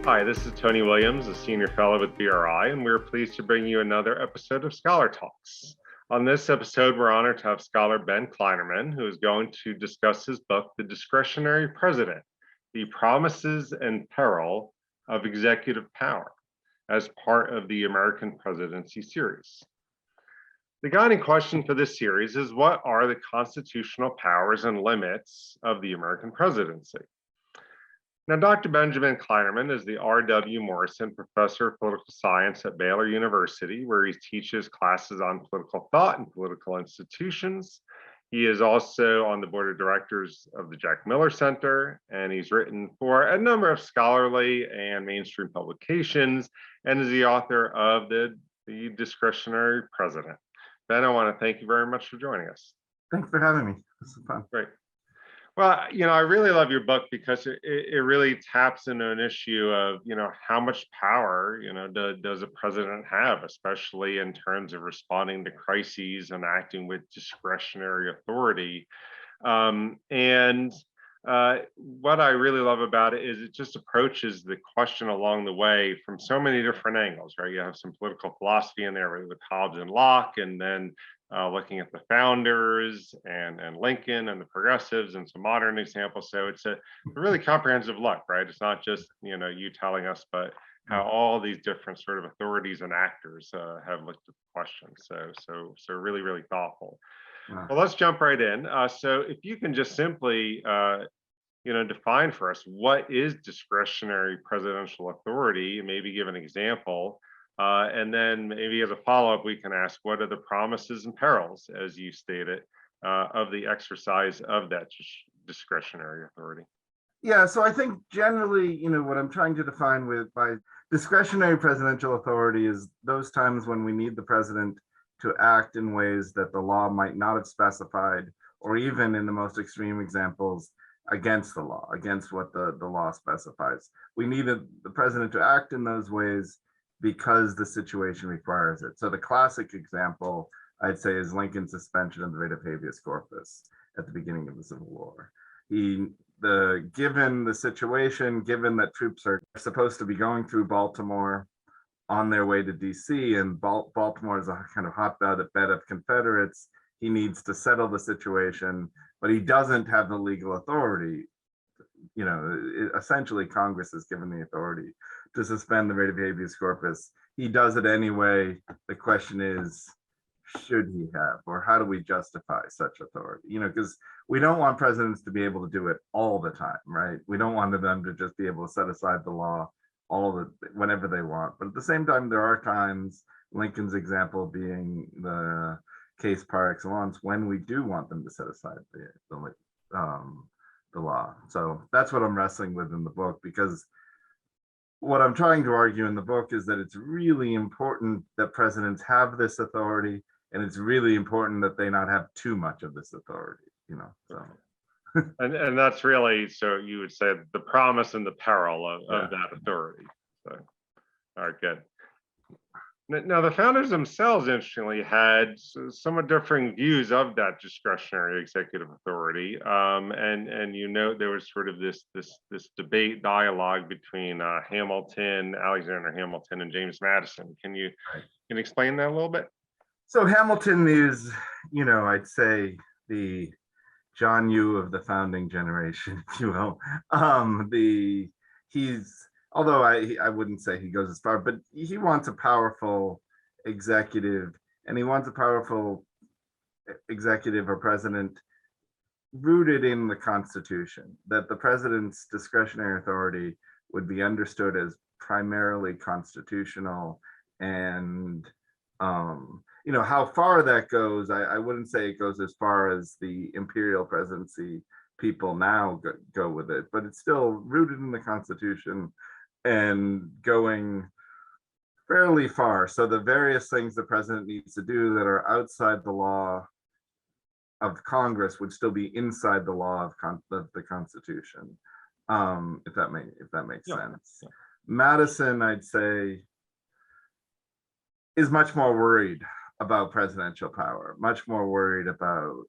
Hi, this is Tony Williams, a senior fellow with BRI, and we're pleased to bring you another episode of Scholar Talks. On this episode, we're honored to have scholar Ben Kleinerman, who is going to discuss his book, The Discretionary President, The Promises and Peril of Executive Power, as part of the American Presidency series. The guiding question for this series is, what are the constitutional powers and limits of the American presidency? Now, Dr. Benjamin Kleinerman is the R.W. Morrison Professor of Political Science at Baylor University, where he teaches classes on political thought and political institutions. He is also on the board of directors of the Jack Miller Center, and he's written for a number of scholarly and mainstream publications, and is the author of The Discretionary President. Ben, I want to thank you very much for joining us. Thanks for having me. This is fun. Great. Well, I really love your book because it really taps into an issue of, how much power, does a president have, especially in terms of responding to crises and acting with discretionary authority. What I really love about it is it just approaches the question along the way from so many different angles, right? You have some political philosophy in there with Hobbes and Locke, and then looking at the founders and Lincoln and the progressives and some modern examples. So it's a really comprehensive look, right? It's not just, you telling us, but how all these different sort of authorities and actors have looked at the question. So really, really thoughtful. Well, let's jump right in. So if you can just simply, define for us, what is discretionary presidential authority, and maybe give an example. And then maybe as a follow-up, we can ask, what are the promises and perils, as you stated, of the exercise of that discretionary authority? Yeah, so I think generally, what I'm trying to define by discretionary presidential authority is those times when we need the president to act in ways that the law might not have specified, or even in the most extreme examples, against the law, against what the law specifies. We needed the president to act in those ways because the situation requires it. So the classic example, I'd say, is Lincoln's suspension of the writ of habeas corpus at the beginning of the Civil War. Given the situation, given that troops are supposed to be going through Baltimore on their way to DC, and Baltimore is a kind of hotbed of Confederates, he needs to settle the situation, but he doesn't have the legal authority. Essentially Congress is given the authority to suspend the writ of habeas corpus. He does it anyway. The question is, should he have, or how do we justify such authority? Because we don't want presidents to be able to do it all the time, right? We don't want them to just be able to set aside the law whenever they want. But at the same time, there are times, Lincoln's example being the case par excellence, when we do want them to set aside the law. So that's what I'm wrestling with in the book, because what I'm trying to argue in the book is that it's really important that presidents have this authority, and it's really important that they not have too much of this authority, so. and that's really, so you would say, the promise and the peril of that authority. So, all right, good. Now, the founders themselves, interestingly, had somewhat differing views of that discretionary executive authority, and there was sort of this debate, dialogue between Alexander Hamilton, and James Madison. Can you explain that a little bit? So Hamilton is, I'd say, the John Yoo of the founding generation, if you will. Although I wouldn't say he goes as far, but he wants a powerful executive, and he wants a powerful executive or president rooted in the Constitution, that the president's discretionary authority would be understood as primarily constitutional. And how far that goes, I wouldn't say it goes as far as the imperial presidency people now go with it, but it's still rooted in the Constitution and going fairly far. So the various things the president needs to do that are outside the law of Congress would still be inside the law of the Constitution, if that makes sense. Yeah. Madison, I'd say, is much more worried about presidential power, much more worried about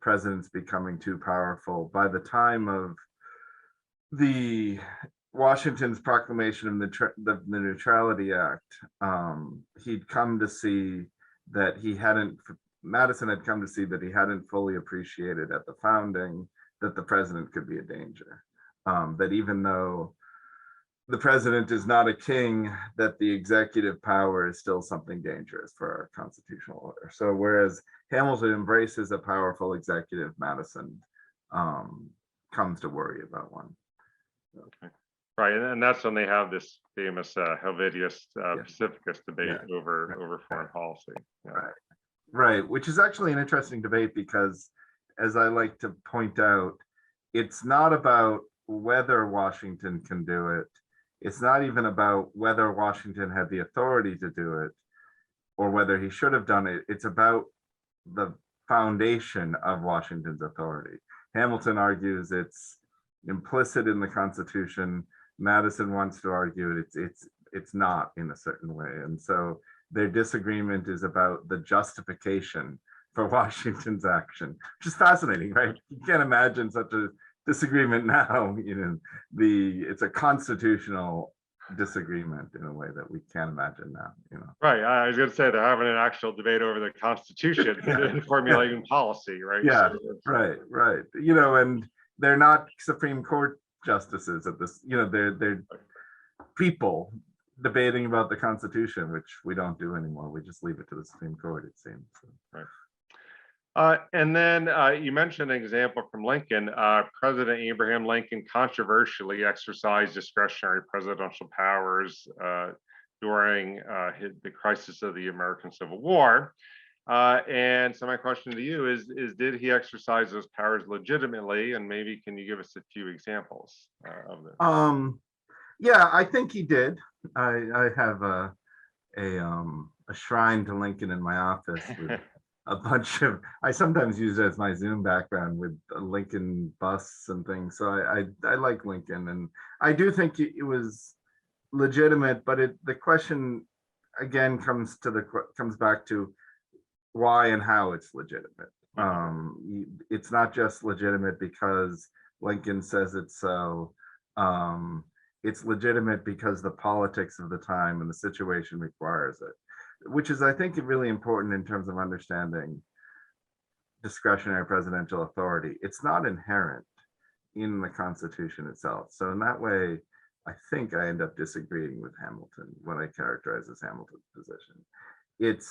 presidents becoming too powerful. By the time of the Washington's proclamation of the Neutrality Act, he'd come to see that Madison had come to see that he hadn't fully appreciated at the founding that the president could be a danger. That even though the president is not a king, that the executive power is still something dangerous for our constitutional order. So whereas Hamilton embraces a powerful executive, Madison comes to worry about one. Okay. Right, and that's when they have this famous Helvidius Pacificus debate over foreign policy. Yeah. Right, which is actually an interesting debate because, as I like to point out, it's not about whether Washington can do it. It's not even about whether Washington had the authority to do it or whether he should have done it. It's about the foundation of Washington's authority. Hamilton argues it's implicit in the Constitution. Madison wants to argue it's not in a certain way. And so their disagreement is about the justification for Washington's action, which is fascinating, right? You can't imagine such a disagreement now. It's a constitutional disagreement in a way that we can't imagine now. Right. I was going to say they're having an actual debate over the Constitution and formulating policy, right? Yeah. So right. And they're not Supreme Court justices at this. They're people debating about the Constitution, which we don't do anymore. We just leave it to the Supreme Court, it seems. Right. And then you mentioned an example from Lincoln. President Abraham Lincoln controversially exercised discretionary presidential powers during the crisis of the American Civil War. And so my question to you is did he exercise those powers legitimately? And maybe can you give us a few examples of this? Yeah, I think he did. I have a shrine to Lincoln in my office with a bunch of, I sometimes use it as my Zoom background with Lincoln busts and things. So I like Lincoln, and I do think it was legitimate, but the question again comes back to why and how it's legitimate. It's not just legitimate because Lincoln says it's so. It's legitimate because the politics of the time and the situation requires it, which is, I think, really important in terms of understanding discretionary presidential authority. It's not inherent in the Constitution itself. So in that way, I think I end up disagreeing with Hamilton when I characterize as Hamilton's position. It's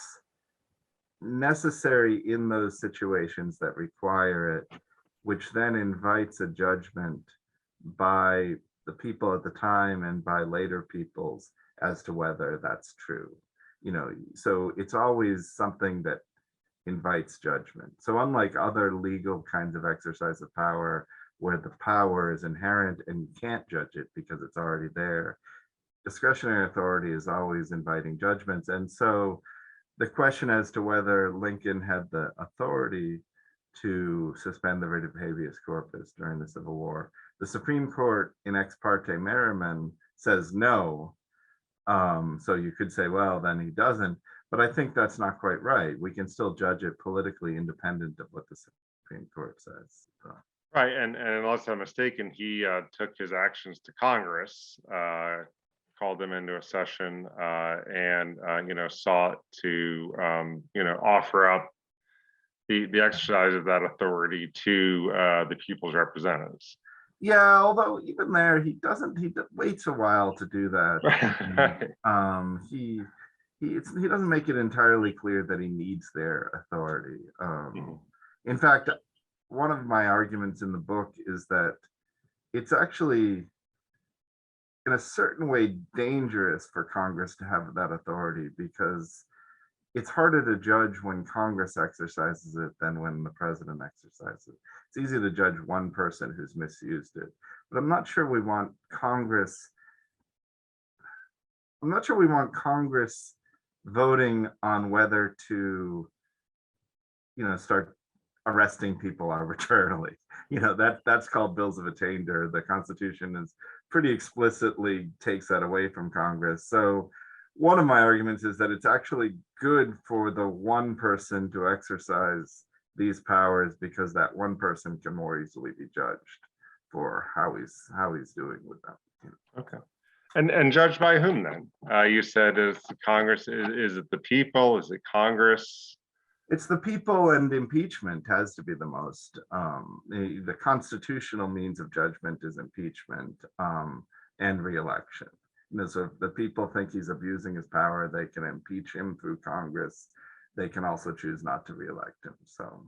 necessary in those situations that require it, which then invites a judgment by the people at the time and by later peoples as to whether that's true. So it's always something that invites judgment. So unlike other legal kinds of exercise of power where the power is inherent and you can't judge it because it's already there, discretionary authority is always inviting judgments. And so the question as to whether Lincoln had the authority to suspend the writ of habeas corpus during the Civil War, the Supreme Court in Ex parte Merriman says no. So you could say, well, then he doesn't. But I think that's not quite right. We can still judge it politically independent of what the Supreme Court says. So. Right, and unless I'm mistaken, he took his actions to Congress, called them into a session, and sought to offer up the exercise of that authority to the people's representatives. Yeah, although even there, he waits a while to do that. He doesn't make it entirely clear that he needs their authority. In fact, one of my arguments in the book is that it's actually, in a certain way, dangerous for Congress to have that authority because it's harder to judge when Congress exercises it than when the president exercises it. It's easy to judge one person who's misused it, but I'm not sure we want Congress voting on whether to, start arresting people arbitrarily. That's called bills of attainder. The Constitution is pretty explicitly takes that away from Congress. So one of my arguments is that it's actually good for the one person to exercise these powers because that one person can more easily be judged. for how he's doing with them. Okay. And judged by whom then? You said is the Congress, is it the people? Is it Congress? It's the people, and impeachment has to be the most. The constitutional means of judgment is impeachment and reelection. So if the people think he's abusing his power, they can impeach him through Congress. They can also choose not to reelect him. So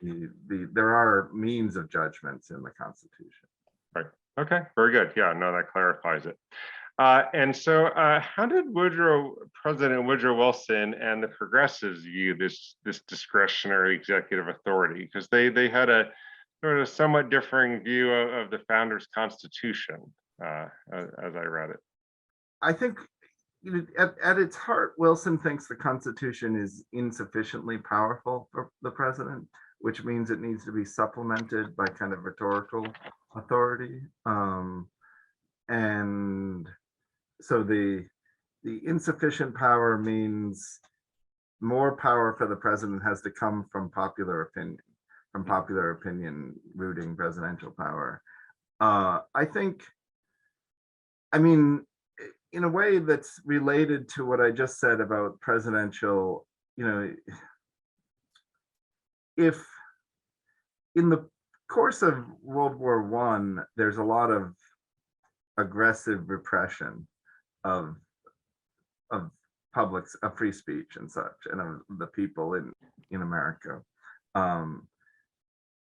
there are means of judgments in the Constitution. Right. Okay. Very good. Yeah. No, that clarifies it. And so, how did President Woodrow Wilson and the progressives view this discretionary executive authority? Because they had a sort of somewhat differing view of the founders' Constitution, as I read it. I think at its heart, Wilson thinks the Constitution is insufficiently powerful for the president, which means it needs to be supplemented by kind of rhetorical authority. And so the insufficient power means more power for the president has to come from popular opinion rooting presidential power. I mean, in a way that's related to what I just said about presidential, if in the course of World War I, there's a lot of aggressive repression of free speech and such, and of the people in America,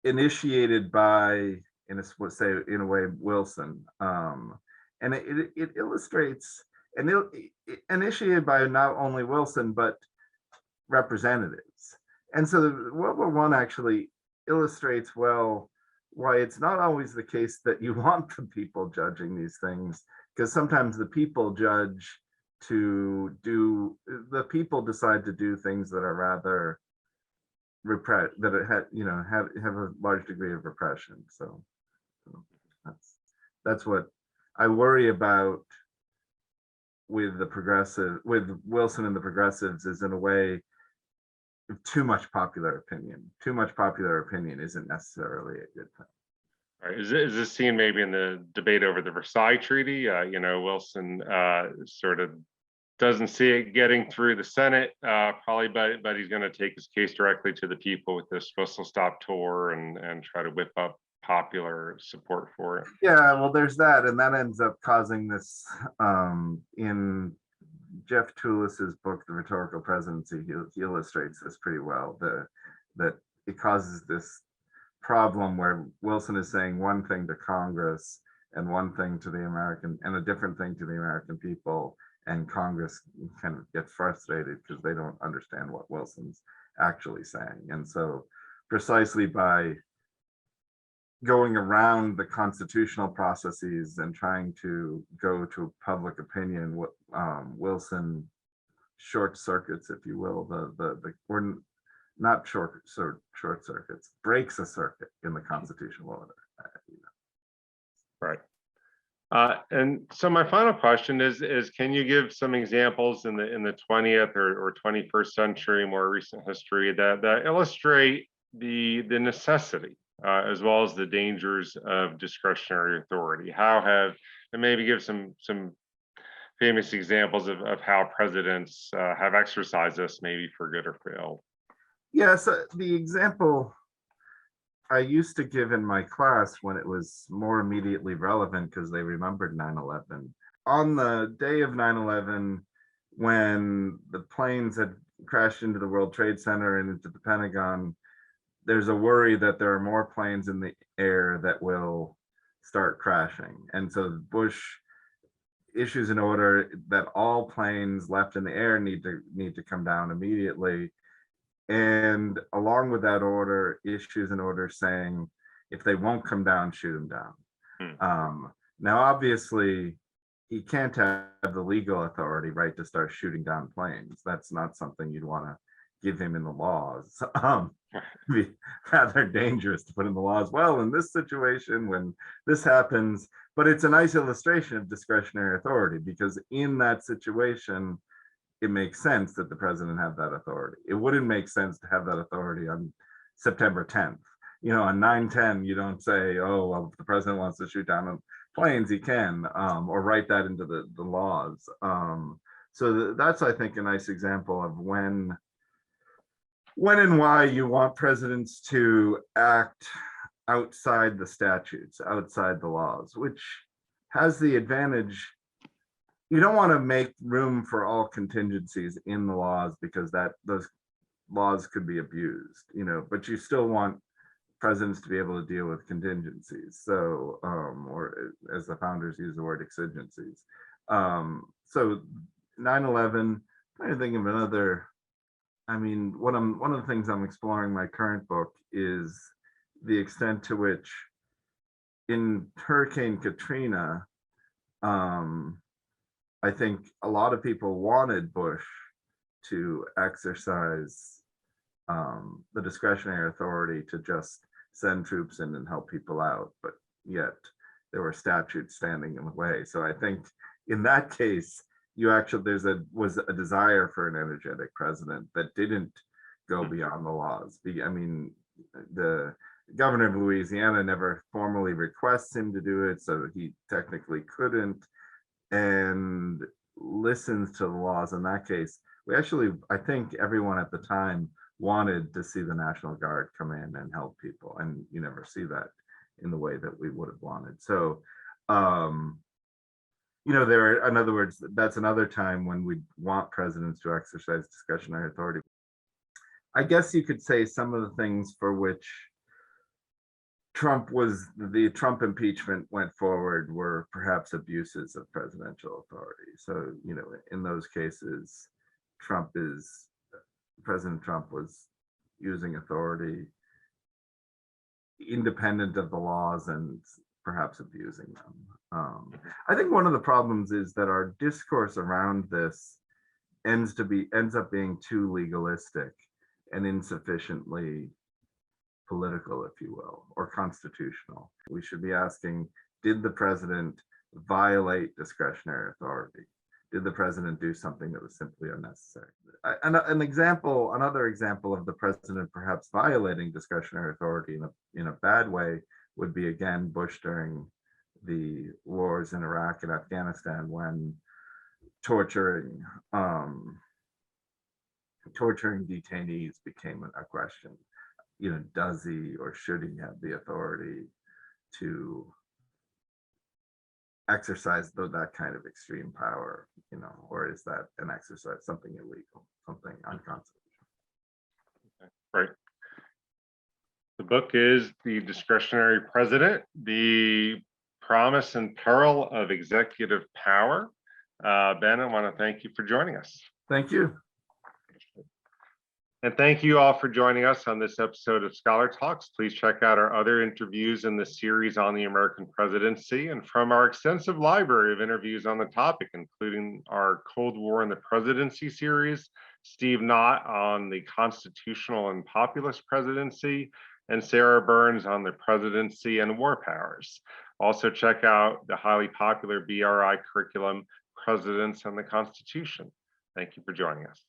initiated by, in a way, Wilson, and it illustrates, and initiated by not only Wilson but representatives. And so World War I actually illustrates well why it's not always the case that you want the people judging these things, because sometimes the people decide to do things that are rather have a large degree of repression. So that's what I worry about with Wilson and the progressives, is in a way too much popular opinion. Too much popular opinion isn't necessarily a good thing. All right. Is this seen maybe in the debate over the Versailles Treaty? Wilson sort of doesn't see it getting through the Senate, probably, but he's going to take his case directly to the people with this whistle-stop tour and try to whip up popular support for it. Yeah, well, there's that, and that ends up causing this in Jeff Toulis's book, The Rhetorical Presidency. He illustrates this pretty well, that it causes this problem where Wilson is saying one thing to Congress and one thing to the American, and a different thing to the American people, and Congress kind of gets frustrated because they don't understand what Wilson's actually saying. And so precisely by going around the constitutional processes and trying to go to public opinion, Wilson short circuits, if you will, or not short circuits, breaks a circuit in the constitutional order. Right. And so my final question is can you give some examples in the 20th or 21st century, more recent history, that illustrate the necessity as well as the dangers of discretionary authority? And maybe give some famous examples of how presidents have exercised this, maybe for good or for ill. Yeah, so the example I used to give in my class when it was more immediately relevant because they remembered 9/11. On the day of 9/11, when the planes had crashed into the World Trade Center and into the Pentagon, there's a worry that there are more planes in the air that will start crashing. And so Bush issues an order that all planes left in the air need to come down immediately. And along with that order, issues an order saying, if they won't come down, shoot them down. Now, obviously, he can't have the legal authority, right, to start shooting down planes. That's not something you'd want to give him in the laws. It'd be rather dangerous to put in the laws. Well, in this situation, when this happens, but it's a nice illustration of discretionary authority, because in that situation, it makes sense that the president have that authority. It wouldn't make sense to have that authority on September 10th. on 9/10, you don't say, oh, well, if the president wants to shoot down planes, he can, or write that into the laws. So that's, I think, a nice example of when and why you want presidents to act outside the statutes, outside the laws, which has the advantage. You don't want to make room for all contingencies in the laws, because those laws could be abused, but you still want presidents to be able to deal with contingencies. So, or as the founders use the word, exigencies. So 9/11, I think of another. I mean, one of the things I'm exploring in my current book is the extent to which, in Hurricane Katrina, I think a lot of people wanted Bush to exercise the discretionary authority to just send troops in and help people out, but yet there were statutes standing in the way. So I think in that case, was a desire for an energetic president that didn't go beyond the laws. I mean, the governor of Louisiana never formally requests him to do it, so he technically couldn't, and listens to the laws. In that case, I think everyone at the time wanted to see the National Guard come in and help people, and you never see that in the way that we would have wanted. So, in other words, that's another time when we want presidents to exercise discretionary authority. I guess you could say some of the things for which the Trump impeachment went forward were perhaps abuses of presidential authority. So, in those cases, President Trump was using authority independent of the laws and perhaps abusing them. I think one of the problems is that our discourse around this ends up being too legalistic and insufficiently political, if you will, or constitutional. We should be asking, did the president violate discretionary authority? Did the president do something that was simply unnecessary? Another example of the president perhaps violating discretionary authority in a bad way would be, again, Bush during the wars in Iraq and Afghanistan, when torturing detainees became a question. Does he or should he have the authority to exercise that kind of extreme power, or is that an exercise, something illegal, something unconstitutional? Right. The book is The Discretionary President, the Promise and Peril of Executive Power. Ben, I want to thank you for joining us. Thank you. And thank you all for joining us on this episode of Scholar Talks. Please check out our other interviews in the series on the American presidency, and from our extensive library of interviews on the topic, including our Cold War and the Presidency series, Steve Knott on the constitutional and populist presidency, and Sarah Burns on the presidency and war powers. Also check out the highly popular BRI curriculum, Presidents and the Constitution. Thank you for joining us.